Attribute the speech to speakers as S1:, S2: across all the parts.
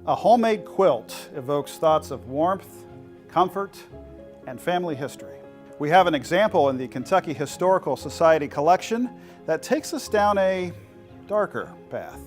S1: A homemade quilt evokes thoughts of warmth, comfort, and family history. We have an example in the Kentucky Historical Society collection that takes us down a darker path.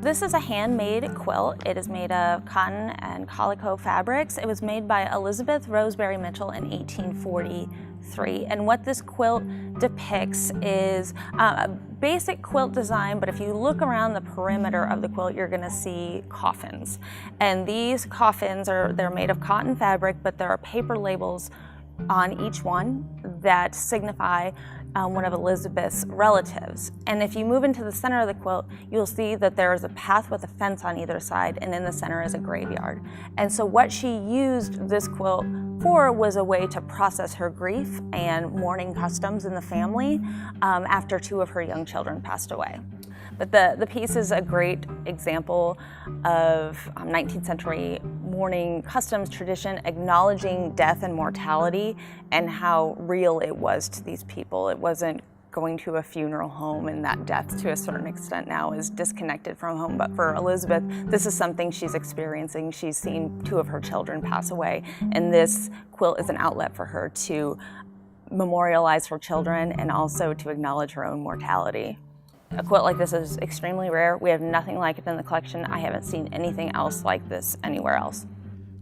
S2: This is a handmade quilt. It is made of cotton and calico fabrics. It was made by Elizabeth Roseberry Mitchell in 1843. And what this quilt depicts is a basic quilt design, but if you look around the perimeter of the quilt, you're gonna see coffins. And these coffins they're made of cotton fabric, but there are paper labels on each one that signify one of Elizabeth's relatives. And if you move into the center of the quilt, you'll see that there is a path with a fence on either side, and in the center is a graveyard. And so what she used this quilt for was a way to process her grief and mourning customs in the family after two of her young children passed away. But the piece is a great example of 19th century mourning customs tradition, acknowledging death and mortality and how real it was to these people. It wasn't going to a funeral home, and that death to a certain extent now is disconnected from home. But for Elizabeth, this is something she's experiencing. She's seen two of her children pass away, and this quilt is an outlet for her to memorialize her children and also to acknowledge her own mortality. A quilt like this is extremely rare. We have nothing like it in the collection. I haven't seen anything else like this anywhere else.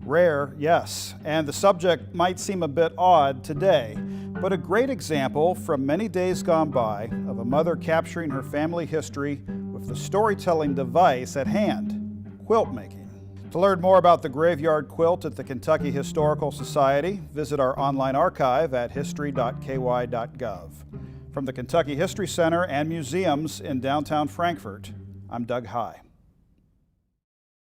S1: Rare, yes, and the subject might seem a bit odd today, but a great example from many days gone by of a mother capturing her family history with the storytelling device at hand, quilt making. To learn more about the graveyard quilt at the Kentucky Historical Society, visit our online archive at History.KY.gov. From the Kentucky History Center and museums in downtown Frankfort, I'm Doug High.